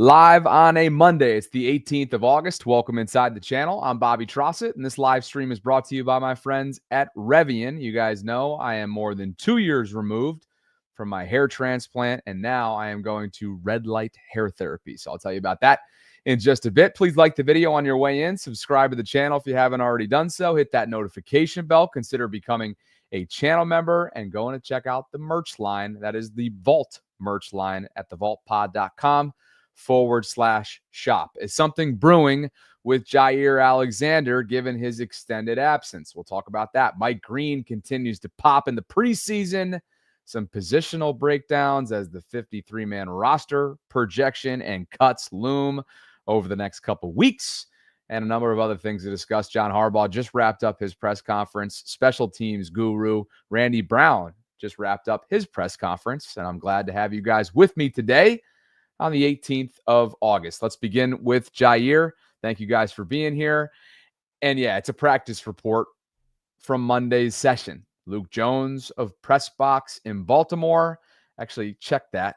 Live on a Monday. It's the 18th of August. Welcome inside the channel. I'm Bobby Trosset, and this live stream is brought to you by my friends at Revian. You guys know I am more than 2 years removed from my hair transplant, and now I am going to red light hair therapy. So I'll tell you about that in just a bit. Please like the video on your way in. Subscribe to the channel if you haven't already done so. Hit that notification bell. Consider becoming a channel member and going to check out the merch line. That is the Vault merch line at thevaultpod.com/shop. Is something brewing with Jaire Alexander given his extended absence? We'll talk about that. Mike Green continues to pop in the preseason. Some positional breakdowns as the 53-man roster projection and cuts loom over the next couple weeks, and a number of other things to discuss. John Harbaugh just wrapped up his press conference. Special teams guru Randy Brown just wrapped up his press conference, and I'm glad to have you guys with me today on the 18th of August. Let's begin with Jaire. Thank you guys for being here. And yeah, it's a practice report from Monday's session. Luke Jones of Press Box in Baltimore. Actually, check that.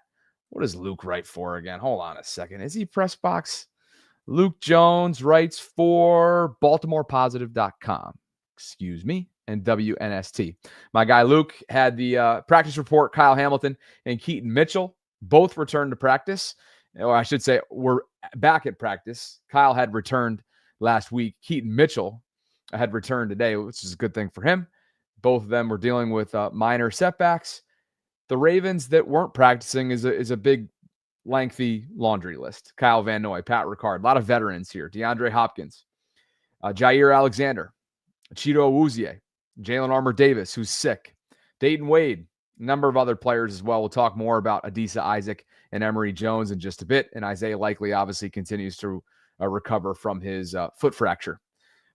What does Luke write for again? Hold on a second. Is he Press Box? Luke Jones writes for BaltimorePositive.com. Excuse me. And WNST. My guy Luke had the practice report. Kyle Hamilton and Keaton Mitchell both returned to practice. Or I should say, we're back at practice. Kyle had returned last week. Keaton Mitchell had returned today, which is a good thing for him. Both of them were dealing with minor setbacks. The Ravens that weren't practicing is a big, lengthy laundry list. Kyle Van Noy, Pat Ricard, a lot of veterans here. DeAndre Hopkins, Jaire Alexander, Chido Awuzie, Jalen Armour-Davis, who's sick, Dayton Wade, a number of other players as well. We'll talk more about Adisa Isaac and Emory Jones in just a bit. And Isaiah Likely obviously continues to recover from his foot fracture.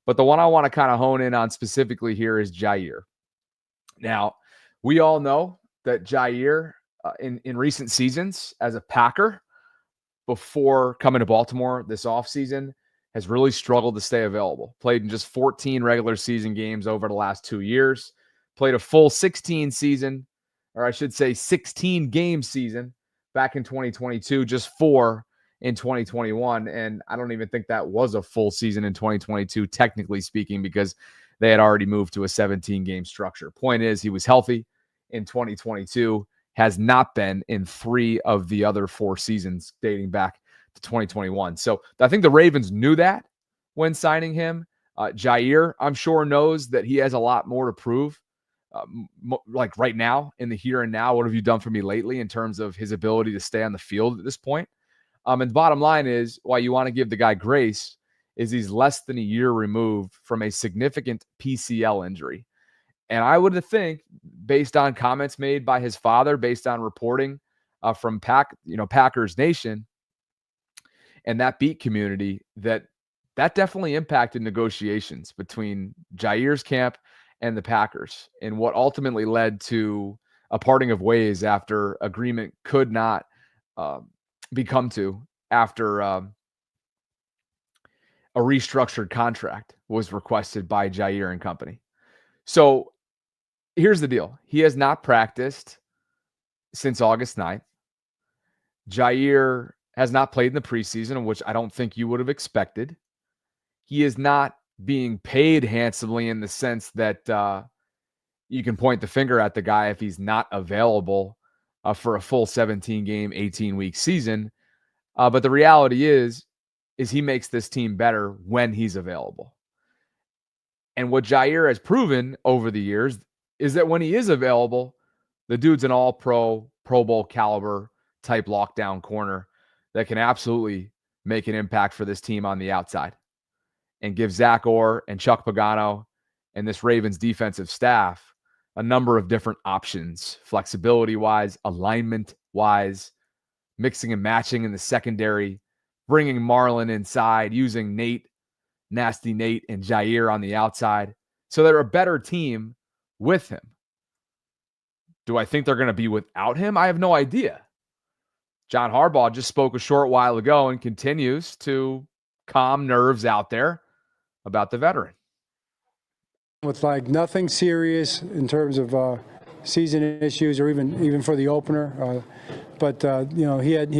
But the one I want to kind of hone in on specifically here is Jaire. Now, we all know that Jaire in recent seasons as a Packer before coming to Baltimore this offseason has really struggled to stay available. Played in just 14 regular season games over the last 2 years. Played a full 16 season, or I should say 16 game season back in 2022, just 4 in 2021. And I don't even think that was a full season in 2022, technically speaking, because they had already moved to a 17-game structure. Point is, he was healthy in 2022, has not been in 3 of the other 4 seasons dating back to 2021. So I think the Ravens knew that when signing him. Jaire, I'm sure, knows that he has a lot more to prove. Like right now, in the here and now, what have you done for me lately in terms of his ability to stay on the field at this point? And the bottom line is, why you want to give the guy grace is he's less than a year removed from a significant PCL injury. And I would think, based on comments made by his father, based on reporting from Packers Nation and that beat community, that definitely impacted negotiations between Jaire's camp and the Packers, and what ultimately led to a parting of ways after agreement could not be come to after a restructured contract was requested by Jaire and company. So here's the deal. He has not practiced since August 9th. Jaire has not played in the preseason, which I don't think you would have expected. He is not being paid handsomely in the sense that you can point the finger at the guy if he's not available for a full 17-game, 18-week season. But the reality is he makes this team better when he's available. And what Jaire has proven over the years is that when he is available, the dude's an all-pro, Pro Bowl caliber type lockdown corner that can absolutely make an impact for this team on the outside and give Zach Orr and Chuck Pagano and this Ravens defensive staff a number of different options, flexibility-wise, alignment-wise, mixing and matching in the secondary, bringing Marlon inside, using Nasty Nate and Jaire on the outside. So they're a better team with him. Do I think they're going to be without him? I have no idea. John Harbaugh just spoke a short while ago and continues to calm nerves out there about the veteran. With like nothing serious in terms of season issues or even for the opener. But he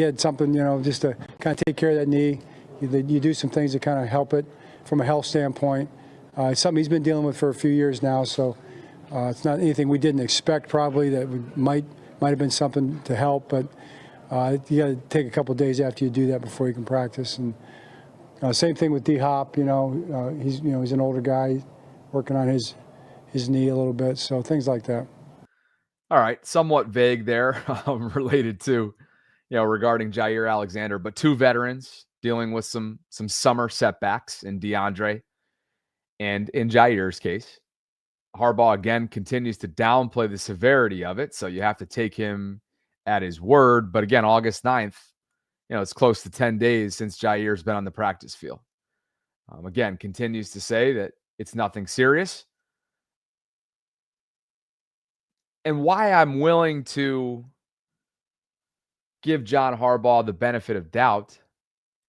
had something, just to kind of take care of that knee. You do some things to kind of help it from a health standpoint. It's something he's been dealing with for a few years now, so it's not anything we didn't expect probably that might have been something to help, but you got to take a couple of days after you do that before you can practice. And same thing with D-Hop. He's an older guy working on his knee a little bit, so things like that. All right, somewhat vague there, related to, regarding Jaire Alexander, but two veterans dealing with some summer setbacks in DeAndre and in Jaire's case. Harbaugh again continues to downplay the severity of it, so you have to take him at his word. But again, August 9th, it's close to 10 days since Jaire's been on the practice field. Again, continues to say that it's nothing serious. And why I'm willing to give John Harbaugh the benefit of doubt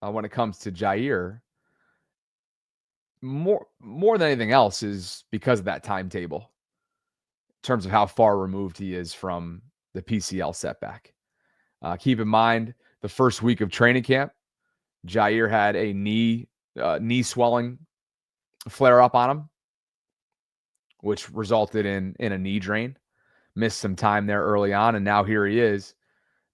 when it comes to Jaire, more than anything else, is because of that timetable in terms of how far removed he is from the PCL setback. Keep in mind, the first week of training camp, Jaire had a knee swelling flare up on him, which resulted in a knee drain. Missed some time there early on, and now here he is,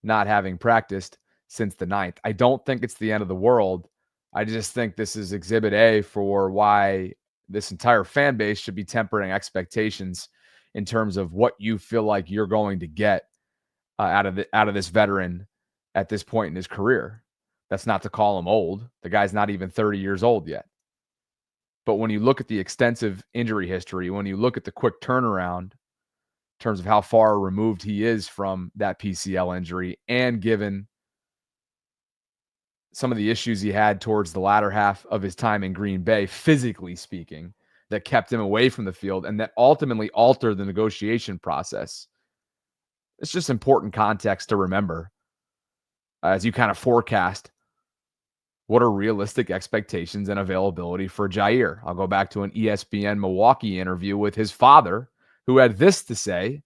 not having practiced since the 9th. I don't think it's the end of the world. I just think this is exhibit A for why this entire fan base should be tempering expectations in terms of what you feel like you're going to get out of this veteran at this point in his career. That's not to call him old. The guy's not even 30 years old yet. But when you look at the extensive injury history, when you look at the quick turnaround, in terms of how far removed he is from that PCL injury, and given some of the issues he had towards the latter half of his time in Green Bay, physically speaking, that kept him away from the field and that ultimately altered the negotiation process. It's just important context to remember as you kind of forecast what are realistic expectations and availability for Jaire. I'll go back to an ESPN Milwaukee interview with his father, who had this to say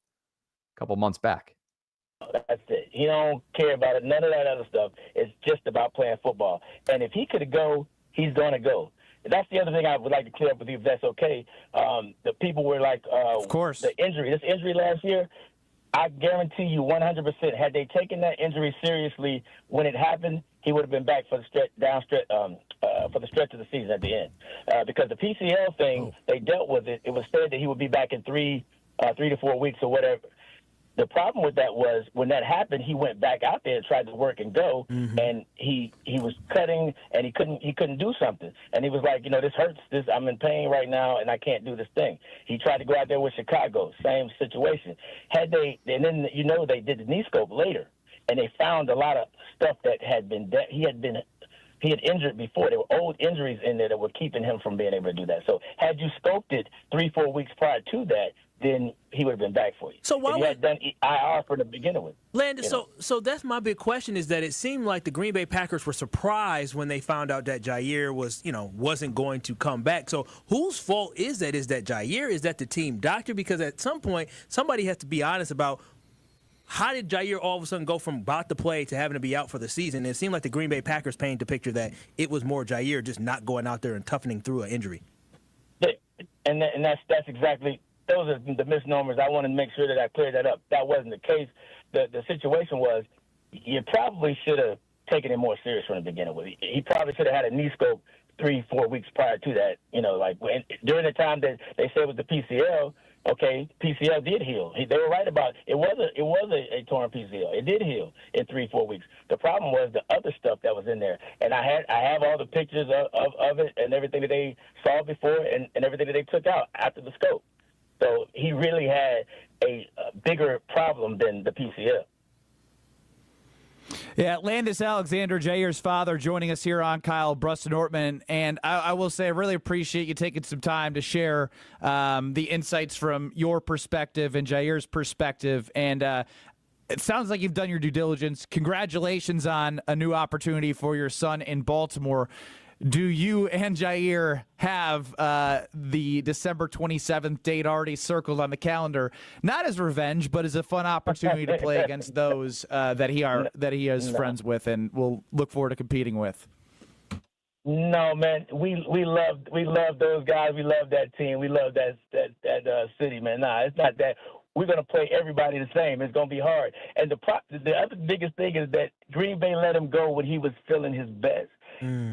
a couple months back. That's it. He don't care about it. None of that other stuff. It's just about playing football. And if he could go, he's going to go. That's the other thing I would like to clear up with you, if that's okay. The people were like, of course, this injury last year, I guarantee you 100%, had they taken that injury seriously when it happened, he would have been back for the stretch of the season at the end. Because the PCL thing, they dealt with it. It was said that he would be back in 3 to 4 weeks or whatever. The problem with that was when that happened, he went back out there and tried to work and go, and he was cutting and he couldn't do something, and he was like, this hurts. I'm in pain right now and I can't do this thing. He tried to go out there with Chicago, same situation. And then they did the knee scope later, and they found a lot of stuff that he had injured before. There were old injuries in there that were keeping him from being able to do that. So had you scoped it 3-4 weeks prior to that, then he would have been back for you. So why if you had done IR from the beginning with? Landon, so that's my big question, is that it seemed like the Green Bay Packers were surprised when they found out that Jaire wasn't going to come back. So whose fault is that? Is that Jaire? Is that the team doctor? Because at some point, somebody has to be honest about how did Jaire all of a sudden go from about to play to having to be out for the season? And it seemed like the Green Bay Packers painted the picture that it was more Jaire just not going out there and toughening through an injury. And that's exactly – those are the misnomers. I want to make sure that I clear that up. That wasn't the case. The situation was you probably should have taken it more serious from the beginning with. He probably should have had a knee scope 3-4 weeks prior to that. During the time that they said it was the PCL, okay, PCL did heal. They were right about it. It was a torn PCL. It did heal in 3-4 weeks. The problem was the other stuff that was in there, and I have all the pictures of it and everything that they saw before and everything that they took out after the scope. So he really had a bigger problem than the PCL. Yeah, Landis Alexander, Jaire's father, joining us here on Kyle Bruston-Ortman. And I will say I really appreciate you taking some time to share the insights from your perspective and Jaire's perspective. And it sounds like you've done your due diligence. Congratulations on a new opportunity for your son in Baltimore. Do you and Jaire have the December 27th date already circled on the calendar? Not as revenge, but as a fun opportunity to play against those that he is friends with and will look forward to competing with. No, man, we love those guys. We love that team. We love that city, man. Nah, it's not that. We're gonna play everybody the same. It's gonna be hard. And the other biggest thing is that Green Bay let him go when he was feeling his best.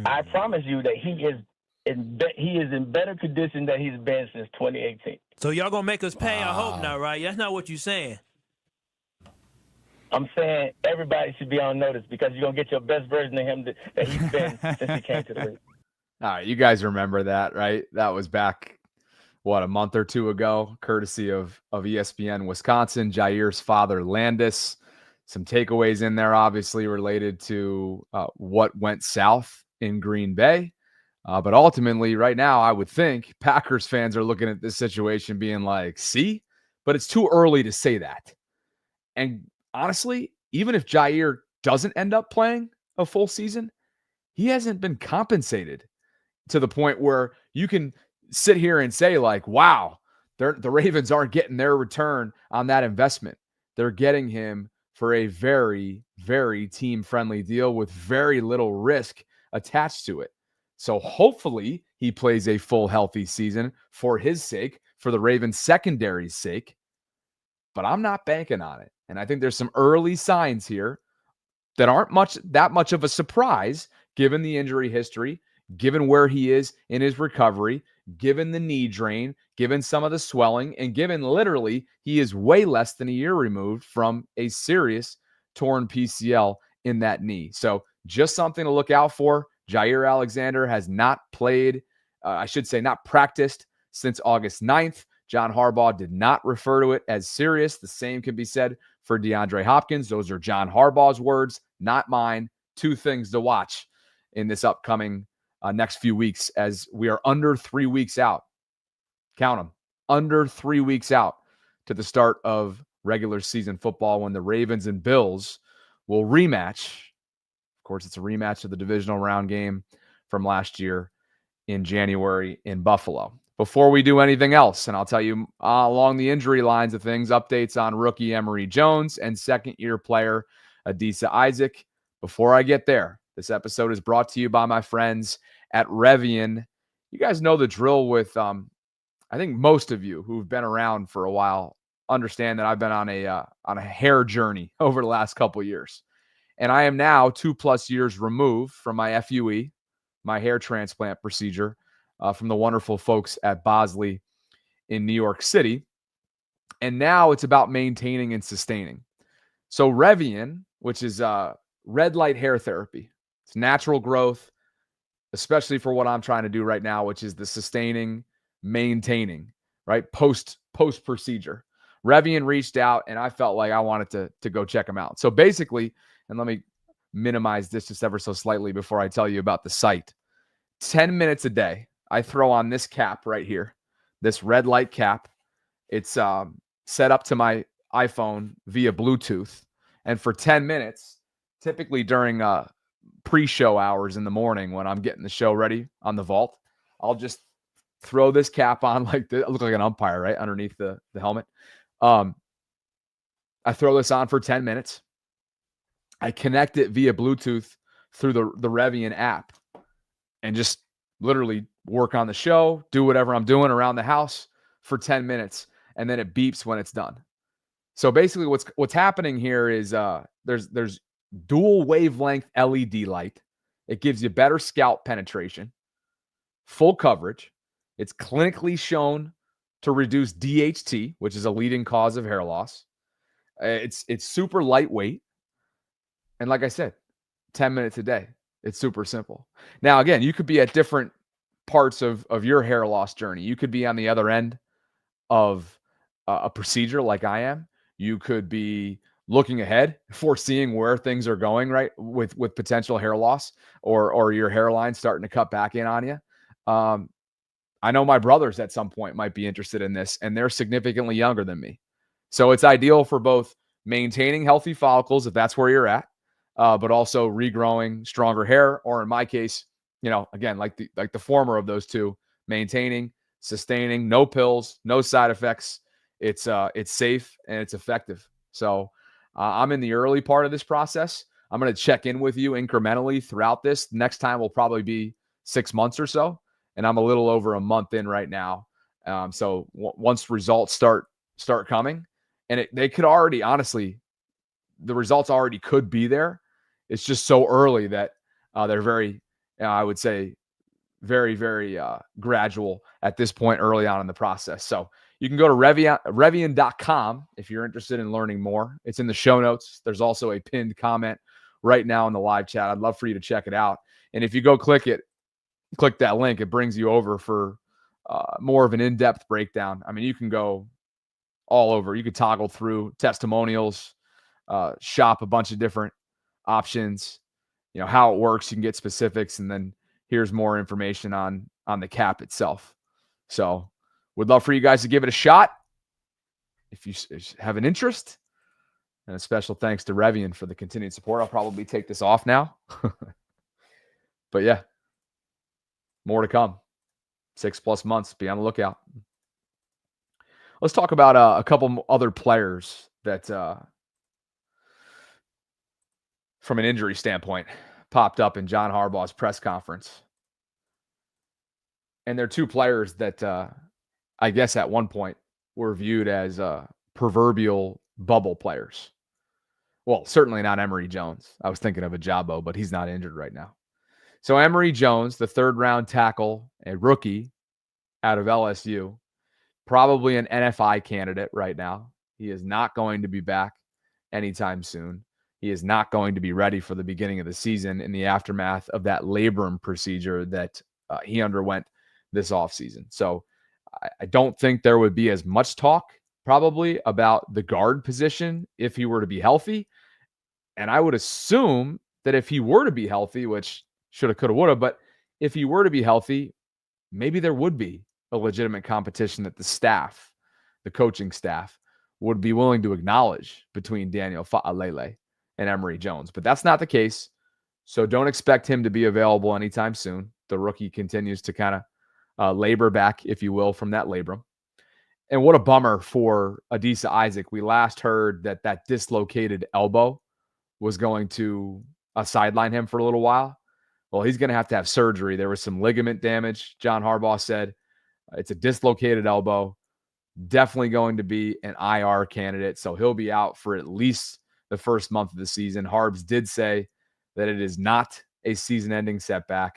I promise you that he is in better condition than he's been since 2018. So y'all gonna make us pay? I hope not, right? That's not what you're saying. I'm saying everybody should be on notice because you're going to get your best version of him that he's been since he came to the league. All right, you guys remember that, right? That was back, a month or two ago, courtesy of ESPN Wisconsin. Jaire's father, Landis. Some takeaways in there, obviously, related to what went south in Green Bay. But ultimately, right now, I would think Packers fans are looking at this situation being like, see? But it's too early to say that. And honestly, even if Jaire doesn't end up playing a full season, he hasn't been compensated to the point where you can sit here and say, like, wow, the Ravens aren't getting their return on that investment. They're getting him for a very, very team-friendly deal with very little risk attached to it. So hopefully he plays a full, healthy season for his sake, for the Ravens secondary's sake. But I'm not banking on it. And I think there's some early signs here that aren't that much of a surprise, given the injury history, given where he is in his recovery, given the knee drain, given some of the swelling, and given literally he is way less than a year removed from a serious torn PCL in that knee. So just something to look out for. Jaire Alexander has not played, not practiced since August 9th. John Harbaugh did not refer to it as serious. The same can be said for DeAndre Hopkins. Those are John Harbaugh's words, not mine. Two things to watch in this upcoming next few weeks as we are under 3 weeks out. Count them. Under 3 weeks out to the start of regular season football when the Ravens and Bills will rematch. Of course, it's a rematch of the divisional round game from last year in January in Buffalo. Before we do anything else, and I'll tell you along the injury lines of things, updates on rookie Emory Jones and second-year player Adisa Isaac. Before I get there, this episode is brought to you by my friends at Revian. You guys know the drill with, I think most of you who've been around for a while understand that I've been on a hair journey over the last couple years. And I am now 2+ years removed from my FUE, my hair transplant procedure, from the wonderful folks at Bosley in New York City. And now it's about maintaining and sustaining. So Revian, which is red light hair therapy, it's natural growth, especially for what I'm trying to do right now, which is the sustaining, maintaining, right? Post procedure. Revian reached out and I felt like I wanted to go check them out. So basically, and let me minimize this just ever so slightly before I tell you about the site. 10 minutes a day, I throw on this cap right here, this red light cap. It's set up to my iPhone via Bluetooth. And for 10 minutes, typically during pre-show hours in the morning when I'm getting the show ready on the vault, I'll just throw this cap on like this. I look like an umpire, right, underneath the helmet. I throw this on for 10 minutes. I connect it via Bluetooth through the Revian app and just literally work on the show, do whatever I'm doing around the house for 10 minutes, and then it beeps when it's done. So basically what's happening here is there's dual wavelength LED light. It gives you better scalp penetration, full coverage. It's clinically shown to reduce DHT, which is a leading cause of hair loss. It's super lightweight. And like I said, 10 minutes a day. It's super simple. Now, again, you could be at different parts of your hair loss journey. You could be on the other end of a procedure like I am. You could be looking ahead, foreseeing where things are going, right, with potential hair loss or your hairline starting to cut back in on you. I know my brothers at some point might be interested in this, and they're significantly younger than me. So it's ideal for both maintaining healthy follicles, if that's where you're at, but also regrowing stronger hair, or in my case, again, like the former of those two, maintaining, sustaining, no pills, no side effects. It's safe and it's effective. So I'm in the early part of this process. I'm going to check in with you incrementally throughout this. Next time will probably be 6 months or so. And I'm a little over a month in right now. So once results start coming, and they could already, honestly, the results already could be there. It's just so early that they're very, I would say, very, very gradual at this point early on in the process. So you can go to Revian.com if you're interested in learning more. It's in the show notes. There's also a pinned comment right now in the live chat. I'd love for you to check it out. And if you go click that link, it brings you over for more of an in-depth breakdown. I mean, you can go all over. You could toggle through testimonials, shop a bunch of different options, how it works. You can get specifics, and then here's more information on the cap itself. So would love for you guys to give it a shot if you have an interest. And a special thanks to Revian for the continued support. I'll probably take this off now. But yeah, more to come. 6+ months. Be on the lookout. Let's talk about a couple other players that, from an injury standpoint, popped up in John Harbaugh's press conference. And they're two players that I guess at one point were viewed as proverbial bubble players. Well, certainly not Emory Jones. I was thinking of Ajabo, but he's not injured right now. So Emory Jones, the third-round tackle, a rookie out of LSU, probably an NFI candidate right now. He is not going to be back anytime soon. He is not going to be ready for the beginning of the season in the aftermath of that labrum procedure that he underwent this offseason. So I don't think there would be as much talk probably about the guard position if he were to be healthy. And I would assume that if he were to be healthy, which shoulda, coulda, woulda, but if he were to be healthy, maybe there would be a legitimate competition that the coaching staff, would be willing to acknowledge between Daniel Fa'alele and Emory Jones. But that's not the case. So don't expect him to be available anytime soon. The rookie continues to kind of labor back, if you will, from that labrum. And what a bummer for Adisa Isaac. We last heard that dislocated elbow was going to sideline him for a little while. Well, he's going to have surgery. There was some ligament damage. John Harbaugh said it's a dislocated elbow. Definitely going to be an IR candidate. So he'll be out for at least the first month of the season. Harbs did say that it is not a season-ending setback.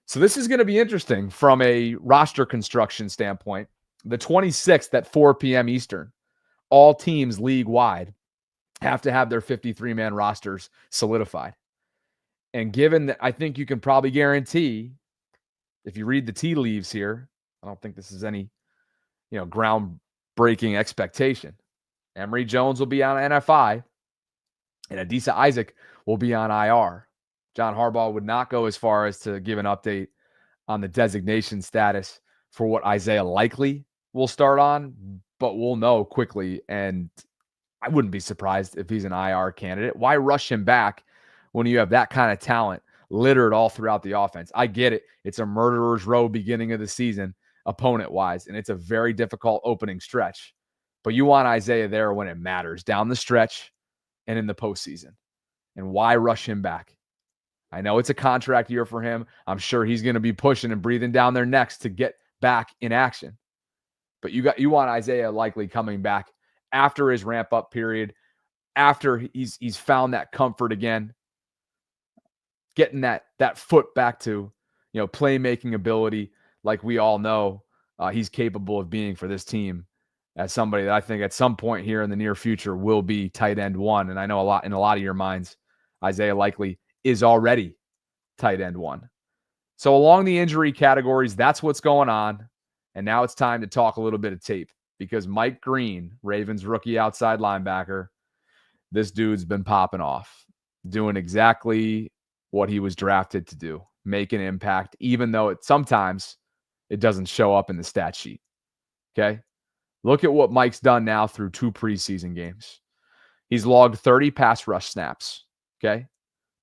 So this is going to be interesting from a roster construction standpoint. The 26th at 4 p.m. Eastern, all teams league-wide have to have their 53-man rosters solidified. And given that, I think you can probably guarantee, if you read the tea leaves here, I don't think this is any, groundbreaking expectation. Emory Jones will be on NFI, and Adisa Isaac will be on IR. John Harbaugh would not go as far as to give an update on the designation status for what Isaiah Likely will start on, but we'll know quickly. And I wouldn't be surprised if he's an IR candidate. Why rush him back when you have that kind of talent littered all throughout the offense? I get it. It's a murderer's row beginning of the season, opponent-wise, and it's a very difficult opening stretch. But you want Isaiah there when it matters, down the stretch and in the postseason. And why rush him back? I know it's a contract year for him. I'm sure he's going to be pushing and breathing down their necks to get back in action. But you want Isaiah Likely coming back after his ramp-up period, after he's found that comfort again, getting that foot back to playmaking ability like we all know he's capable of being for this team, as somebody that I think at some point here in the near future will be tight end one. And I know in a lot of your minds, Isaiah Likely is already tight end one. So along the injury categories, that's what's going on. And now it's time to talk a little bit of tape, because Mike Green, Ravens rookie outside linebacker, this dude's been popping off, doing exactly what he was drafted to do, make an impact, even though sometimes it doesn't show up in the stat sheet. Okay? Look at what Mike's done now through 2 preseason games. He's logged 30 pass rush snaps. Okay?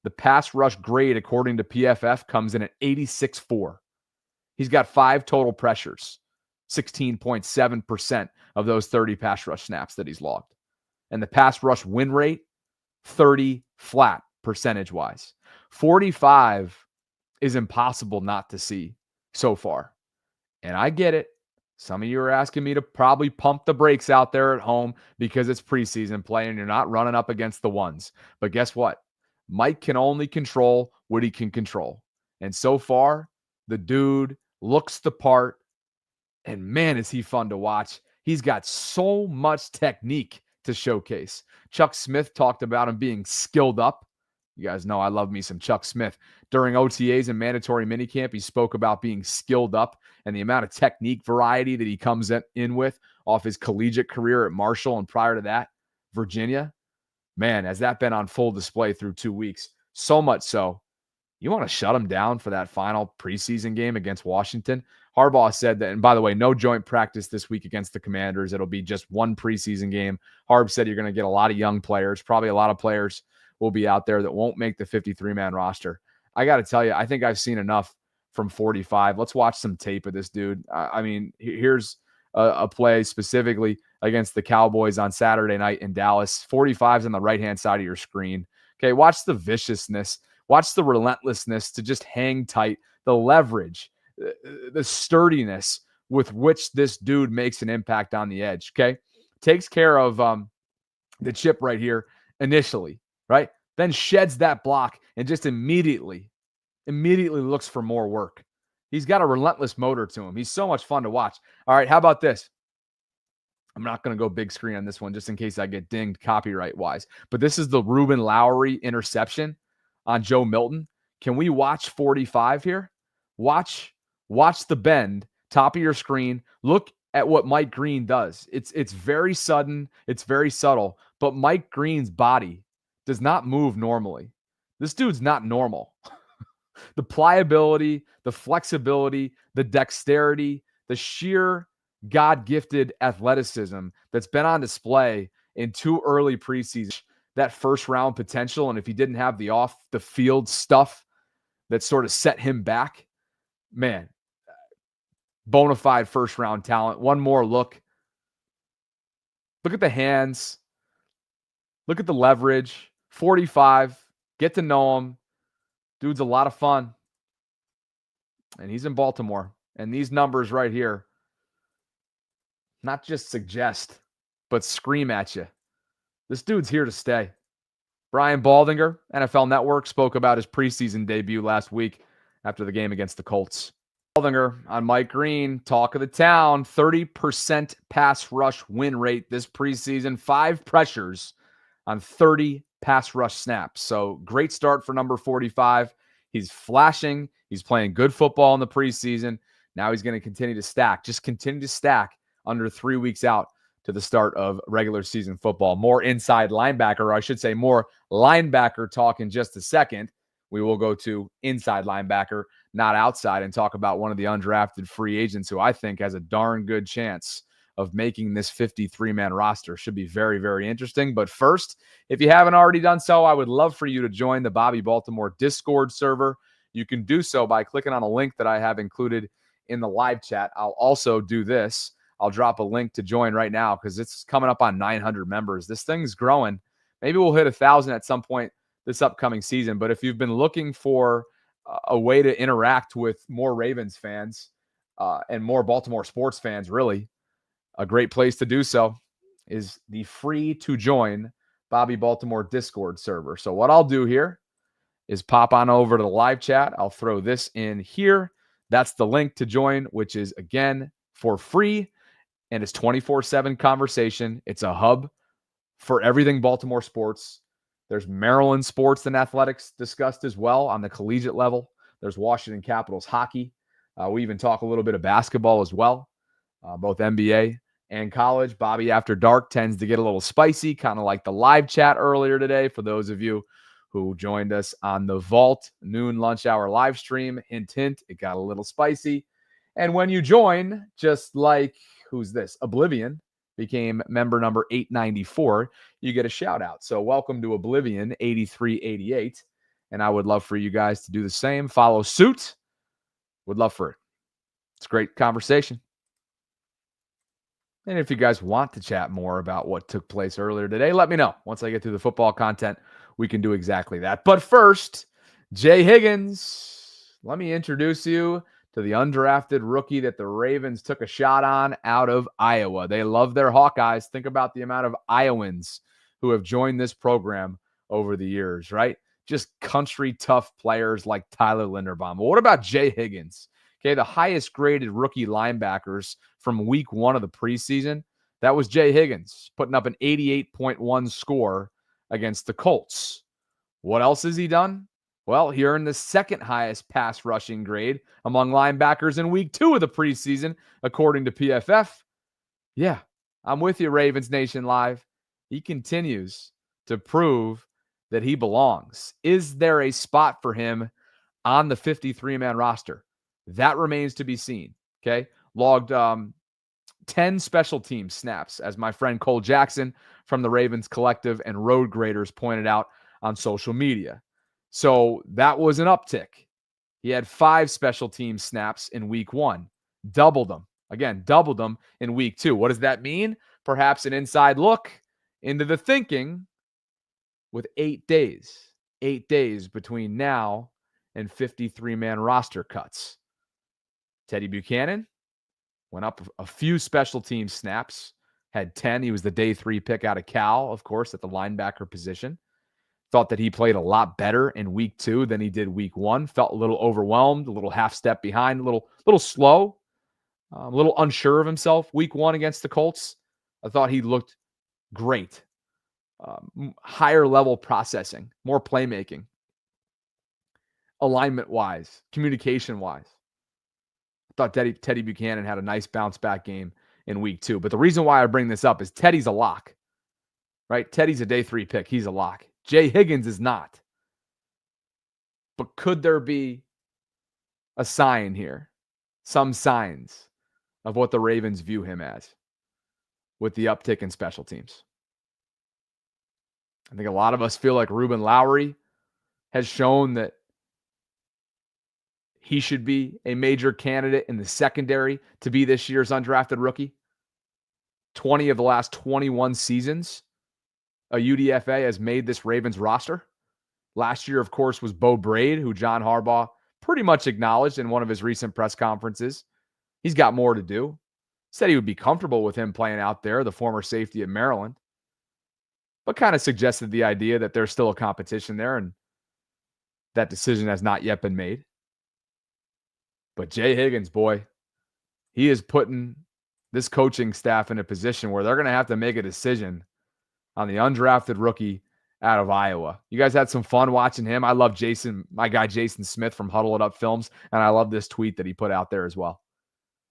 The pass rush grade, according to PFF, comes in at 86.4. He's got 5 total pressures, 16.7% of those 30 pass rush snaps that he's logged. And the pass rush win rate, 30 flat percentage-wise. 45 is impossible not to see so far. And I get it. Some of you are asking me to probably pump the brakes out there at home because it's preseason play and you're not running up against the ones. But guess what? Mike can only control what he can control. And so far, the dude looks the part. And man, is he fun to watch. He's got so much technique to showcase. Chuck Smith talked about him being skilled up. You guys know I love me some Chuck Smith. During OTAs and mandatory minicamp, he spoke about being skilled up and the amount of technique variety that he comes in with off his collegiate career at Marshall and prior to that, Virginia. Man, has that been on full display through 2 weeks? So much so, you want to shut him down for that final preseason game against Washington? Harbaugh said that, and by the way, no joint practice this week against the Commanders. It'll be just one preseason game. Harb said you're going to get a lot of young players, probably a lot of players will be out there that won't make the 53-man roster. I got to tell you, I think I've seen enough from 45. Let's watch some tape of this dude. I mean, here's a play specifically against the Cowboys on Saturday night in Dallas. 45's on the right-hand side of your screen. Okay, watch the viciousness. Watch the relentlessness to just hang tight, the leverage, the sturdiness with which this dude makes an impact on the edge, okay? Takes care of the chip right here initially, right? Then sheds that block and just immediately looks for more work. He's got a relentless motor to him. He's so much fun to watch. All right, how about this? I'm not going to go big screen on this one just in case I get dinged copyright-wise. But this is the Ruben Lowry interception on Joe Milton. Can we watch 45 here? Watch the bend, top of your screen. Look at what Mike Green does. It's very sudden. It's very subtle. But Mike Green's body does not move normally. This dude's not normal. The pliability, the flexibility, the dexterity, the sheer God-gifted athleticism that's been on display in 2 early preseasons, that first-round potential, and if he didn't have the off-the-field stuff that sort of set him back, man, bona fide first-round talent. One more look. Look at the hands. Look at the leverage. 45. Get to know him. Dude's a lot of fun. And he's in Baltimore. And these numbers right here not just suggest, but scream at you. This dude's here to stay. Brian Baldinger, NFL Network, spoke about his preseason debut last week after the game against the Colts. Baldinger on Mike Green, talk of the town, 30% pass rush win rate this preseason, 5 pressures on 30 pass rush snaps. So great start for number 45. He's flashing. He's playing good football in the preseason. Now he's going to continue to stack. Just continue to stack under 3 weeks out to the start of regular season football. More inside linebacker, or I should say more linebacker talk in just a second. We will go to inside linebacker, not outside, and talk about one of the undrafted free agents who I think has a darn good chance of making this 53-man roster. Should be very, very interesting. But first, if you haven't already done so, I would love for you to join the Bobby Baltimore Discord server. You can do so by clicking on a link that I have included in the live chat. I'll also do this. I'll drop a link to join right now because it's coming up on 900 members. This thing's growing. Maybe we'll hit 1,000 at some point this upcoming season. But if you've been looking for a way to interact with more Ravens fans and more Baltimore sports fans, really, a great place to do so is the free to join Bobby Baltimore Discord server. So what I'll do here is pop on over to the live chat. I'll throw this in here. That's the link to join, which is, again, for free. And it's 24/7 conversation. It's a hub for everything Baltimore sports. There's Maryland sports and athletics discussed as well on the collegiate level. There's Washington Capitals hockey. We even talk a little bit of basketball as well, both NBA and college. Bobby After Dark tends to get a little spicy, kind of like the live chat earlier today for those of you who joined us on the Vault noon lunch hour live stream. Hint, hint, it got a little spicy. And when you join, just like, who's this? Oblivion became member number 894. You get a shout out. So welcome to Oblivion 8388. and I would love for you guys to do the same. Follow suit. Would love for it. It's a great conversation. And if you guys want to chat more about what took place earlier today, let me know. Once I get through the football content, we can do exactly that. But first, Jay Higgins. Let me introduce you to the undrafted rookie that the Ravens took a shot on out of Iowa. They love their Hawkeyes. Think about the amount of Iowans who have joined this program over the years, right? Just country tough players like Tyler Linderbaum. But what about Jay Higgins? Okay, the highest graded rookie linebackers from week 1 of the preseason, that was Jay Higgins, putting up an 88.1 score against the Colts. What else has he done? Well, he earned the second highest pass rushing grade among linebackers in week 2 of the preseason, according to PFF. Yeah, I'm with you, Ravens Nation Live. He continues to prove that he belongs. Is there a spot for him on the 53-man roster? That remains to be seen, okay? Logged 10 special team snaps, as my friend Cole Jackson from the Ravens Collective and Road Graders pointed out on social media. So that was an uptick. He had 5 special team snaps in week 1. Doubled them. Again, doubled them in week 2. What does that mean? Perhaps an inside look into the thinking with 8 days. 8 days between now and 53-man roster cuts. Teddy Buchanan went up a few special team snaps, had 10. He was the day 3 pick out of Cal, of course, at the linebacker position. Thought that he played a lot better in week 2 than he did week 1. Felt a little overwhelmed, a little half step behind, a little slow, a little unsure of himself. Week 1 against the Colts, I thought he looked great. Higher level processing, more playmaking, alignment-wise, communication-wise. Thought Teddy Buchanan had a nice bounce back game in week 2. But the reason why I bring this up is Teddy's a lock, right? Teddy's a day 3 pick. He's a lock. Jay Higgins is not. But could there be a sign here? Some signs of what the Ravens view him as with the uptick in special teams. I think a lot of us feel like Ruben Lowry has shown that he should be a major candidate in the secondary to be this year's undrafted rookie. 20 of the last 21 seasons, a UDFA has made this Ravens roster. Last year, of course, was Bo Braid, who John Harbaugh pretty much acknowledged in one of his recent press conferences. He's got more to do. Said he would be comfortable with him playing out there, the former safety at Maryland. But kind of suggested the idea that there's still a competition there and that decision has not yet been made. But Jay Higgins, boy, he is putting this coaching staff in a position where they're going to have to make a decision on the undrafted rookie out of Iowa. You guys had some fun watching him. I love my guy Jason Smith from Huddle It Up Films, and I love this tweet that he put out there as well.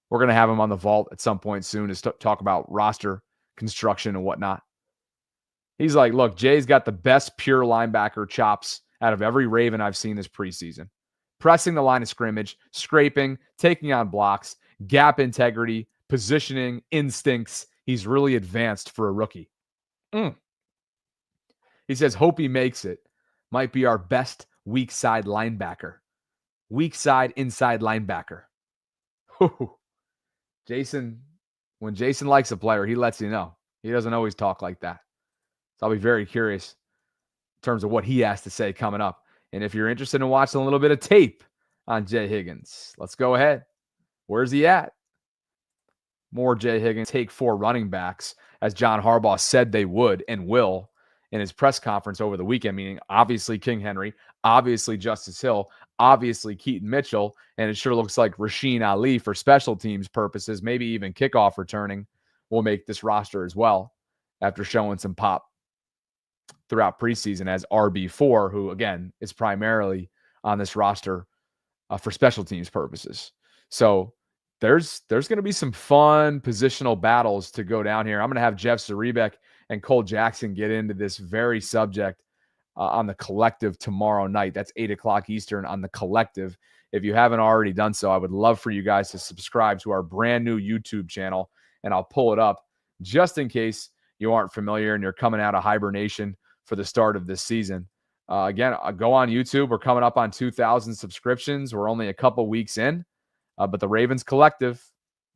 We're going to have him on the vault at some point soon to talk about roster construction and whatnot. He's like, look, Jay's got the best pure linebacker chops out of every Raven I've seen this preseason. Pressing the line of scrimmage, scraping, taking on blocks, gap integrity, positioning, instincts. He's really advanced for a rookie. He says, hope he makes it. Might be our best weak side linebacker. Weak side inside linebacker. Jason, when Jason likes a player, he lets you know. He doesn't always talk like that. So I'll be very curious in terms of what he has to say coming up. And if you're interested in watching a little bit of tape on Jay Higgins, let's go ahead. Where's he at? More Jay Higgins, take 4 running backs, as John Harbaugh said they would and will in his press conference over the weekend, meaning obviously King Henry, obviously Justice Hill, obviously Keaton Mitchell, and it sure looks like Rasheen Ali for special teams purposes, maybe even kickoff returning, will make this roster as well after showing some pop throughout preseason as RB4, who, again, is primarily on this roster for special teams purposes. So there's going to be some fun positional battles to go down here. I'm going to have Jeff Zarebek and Cole Jackson get into this very subject on the Collective tomorrow night. That's 8 o'clock Eastern on the Collective. If you haven't already done so, I would love for you guys to subscribe to our brand new YouTube channel, and I'll pull it up just in case you aren't familiar and you're coming out of hibernation for the start of this season. Again, go on YouTube. We're coming up on 2,000 subscriptions. We're only a couple weeks in. But the Ravens Collective,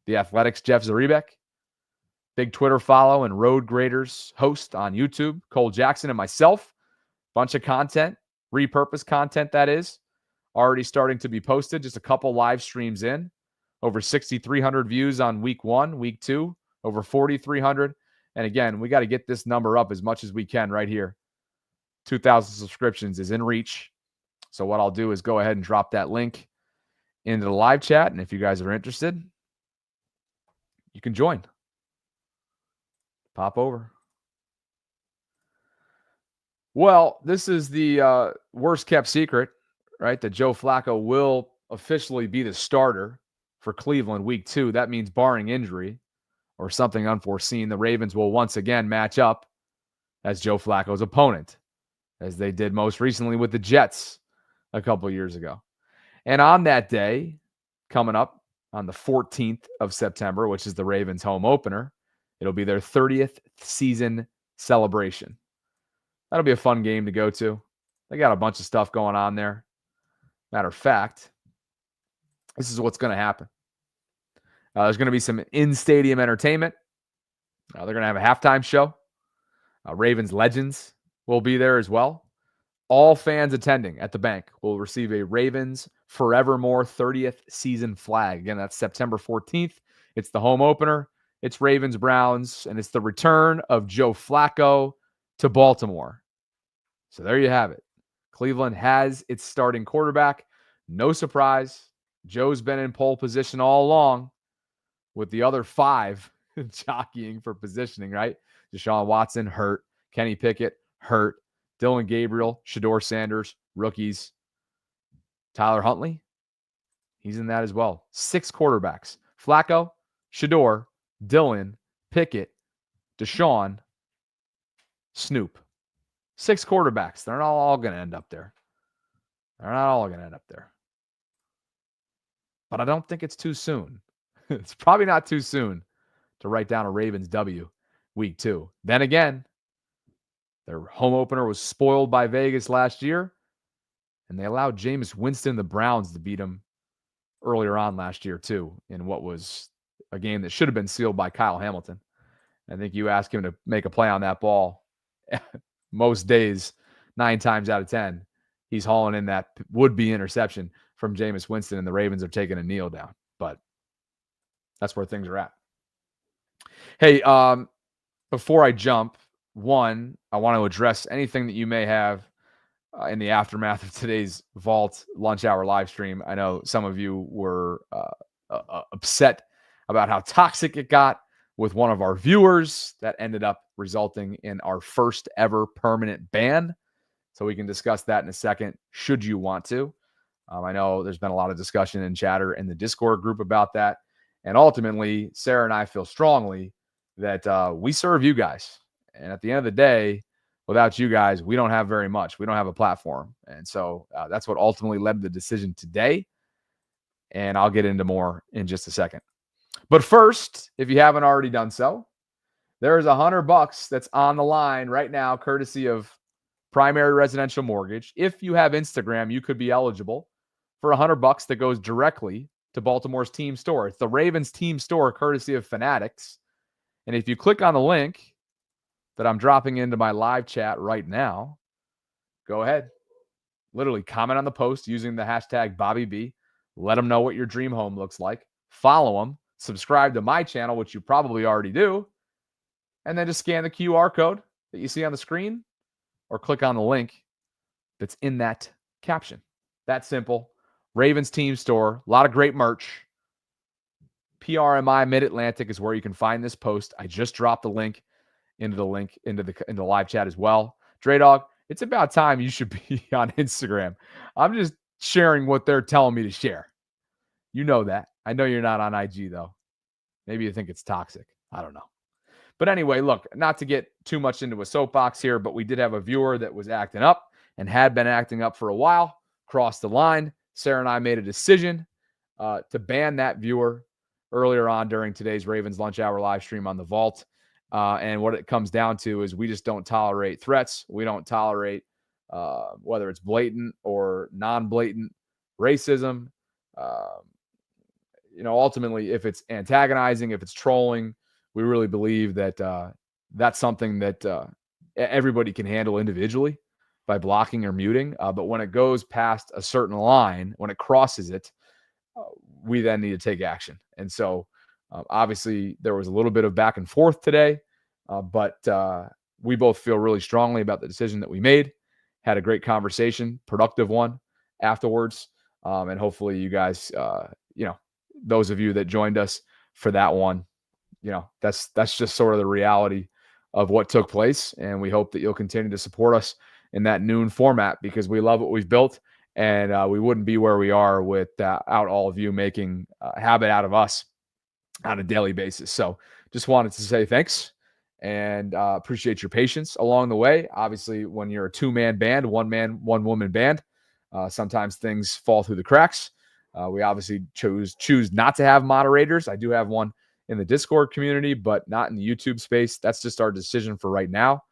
the Athletics' Jeff Zaribek, big Twitter follow and Road Graders host on YouTube, Cole Jackson and myself. Bunch of content, repurposed content that is, already starting to be posted. Just a couple live streams in. Over 6,300 views on week 1, week 2, over 4,300. And again, we got to get this number up as much as we can right here. 2,000 subscriptions is in reach. So what I'll do is go ahead and drop that link into the live chat. And if you guys are interested, you can join. Pop over. Well, this is the worst kept secret, right? That Joe Flacco will officially be the starter for Cleveland week 2. That means barring injury or something unforeseen, the Ravens will once again match up as Joe Flacco's opponent, as they did most recently with the Jets a couple years ago. And on that day, coming up on the 14th of September, which is the Ravens home opener, it'll be their 30th season celebration. That'll be a fun game to go to. They got a bunch of stuff going on there. Matter of fact, this is what's going to happen. There's going to be some in-stadium entertainment. They're going to have a halftime show. Ravens legends will be there as well. All fans attending at the bank will receive a Ravens Forevermore 30th season flag. Again, that's September 14th. It's the home opener. It's Ravens-Browns, and it's the return of Joe Flacco to Baltimore. So there you have it. Cleveland has its starting quarterback. No surprise. Joe's been in pole position all along with the other 5 jockeying for positioning, right? Deshaun Watson, hurt. Kenny Pickett, hurt. Dylan Gabriel, Shedeur Sanders, rookies. Tyler Huntley, he's in that as well. 6 quarterbacks. Flacco, Shedeur, Dylan, Pickett, Deshaun, Snoop. 6 quarterbacks. They're not all going to end up there. They're not all going to end up there. But I don't think it's too soon. It's probably not too soon to write down a Ravens W week 2. Then again, their home opener was spoiled by Vegas last year, and they allowed Jameis Winston, the Browns, to beat them earlier on last year too, in what was a game that should have been sealed by Kyle Hamilton. I think you ask him to make a play on that ball, most days, 9 times out of 10, he's hauling in that would-be interception from Jameis Winston, and the Ravens are taking a kneel down. But that's where things are at. Hey, before I jump, one, I want to address anything that you may have in the aftermath of today's Vault lunch hour live stream. I know some of you were upset about how toxic it got with one of our viewers. That ended up resulting in our first ever permanent ban. So we can discuss that in a second, should you want to. I know there's been a lot of discussion and chatter in the Discord group about that. And ultimately, Sarah and I feel strongly that we serve you guys. And at the end of the day, without you guys, we don't have very much. We don't have a platform. And so that's what ultimately led to the decision today. And I'll get into more in just a second. But first, if you haven't already done so, there is $100 that's on the line right now, courtesy of Primary Residential Mortgage. If you have Instagram, you could be eligible for $100 that goes directly to Baltimore's team store. It's the Ravens team store, courtesy of Fanatics. And if you click on the link that I'm dropping into my live chat right now, go ahead. Literally comment on the post using the hashtag BobbyB. Let them know what your dream home looks like. Follow them. Subscribe to my channel, which you probably already do. And then just scan the QR code that you see on the screen or click on the link that's in that caption. That simple. Ravens team store. A lot of great merch. PRMI Mid-Atlantic is where you can find this post. I just dropped the link into the live chat as well. Dre Dog, it's about time you should be on Instagram. I'm just sharing what they're telling me to share. You know that. I know you're not on IG, though. Maybe you think it's toxic. I don't know. But anyway, look, not to get too much into a soapbox here, but we did have a viewer that was acting up and had been acting up for a while, crossed the line. Sarah and I made a decision to ban that viewer earlier on during today's Ravens Lunch Hour live stream on the Vault. And what it comes down to is we just don't tolerate threats. We don't tolerate whether it's blatant or non-blatant racism. Ultimately, if it's antagonizing, if it's trolling, we really believe that that's something that everybody can handle individually by blocking or muting. But when it goes past a certain line, when it crosses it, we then need to take action. And so obviously there was a little bit of back and forth today, but we both feel really strongly about the decision that we made. Had a great conversation, productive one afterwards. And hopefully you guys, those of you that joined us for that one, that's just sort of the reality of what took place. And we hope that you'll continue to support us in that noon format, because we love what we've built, and we wouldn't be where we are without all of you making a habit out of us on a daily basis. So just wanted to say thanks and appreciate your patience along the way. Obviously, when you're a two-man band, one woman band, sometimes things fall through the cracks. We obviously choose not to have moderators. I do have one in the Discord community, but not in the YouTube space. That's just our decision for right now.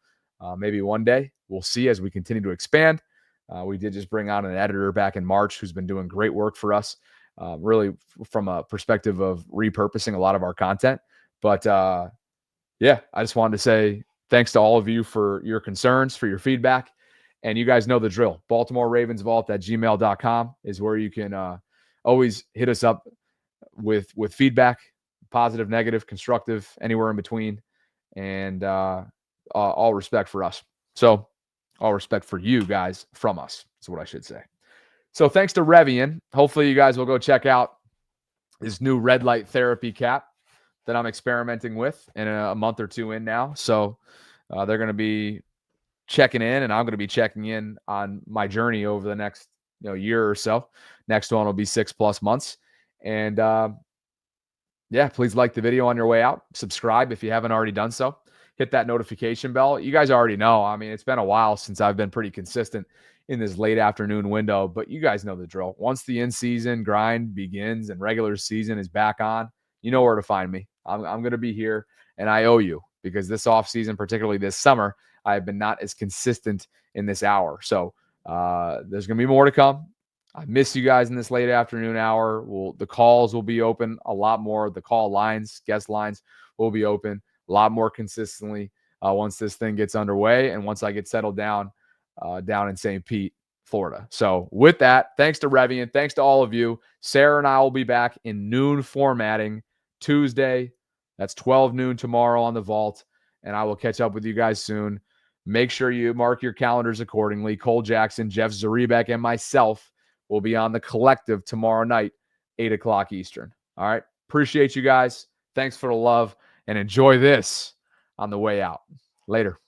Maybe one day we'll see as we continue to expand. We did just bring on an editor back in March who's been doing great work for us, really from a perspective of repurposing a lot of our content. But I just wanted to say thanks to all of you for your concerns, for your feedback. And you guys know the drill. BaltimoreRavensVault@gmail.com is where you can always hit us up with feedback, positive, negative, constructive, anywhere in between. And all respect for us. So all respect for you guys from us is what I should say. So thanks to Revian. Hopefully you guys will go check out this new red light therapy cap that I'm experimenting with in a month or two in now. So they're going to be checking in, and I'm going to be checking in on my journey over the next year or so. Next one will be 6+ months. And please like the video on your way out. Subscribe if you haven't already done so. Hit that notification bell. You guys already know. I mean, it's been a while since I've been pretty consistent in this late afternoon window, but you guys know the drill. Once the in-season grind begins and regular season is back on, you know where to find me. I'm going to be here, and I owe you, because this offseason, particularly this summer, I've been not as consistent in this hour. So there's going to be more to come. I miss you guys in this late afternoon hour. The calls will be open a lot more. The call lines, guest lines will be open a lot more consistently once this thing gets underway and once I get settled down in St. Pete, Florida. So with that, thanks to Revian, thanks to all of you. Sarah and I will be back in noon formatting Tuesday. That's 12 noon tomorrow on the Vault, and I will catch up with you guys soon. Make sure you mark your calendars accordingly. Cole Jackson, Jeff Zaribek, and myself will be on the Collective tomorrow night, 8 o'clock Eastern. All right. Appreciate you guys. Thanks for the love, and enjoy this on the way out. Later.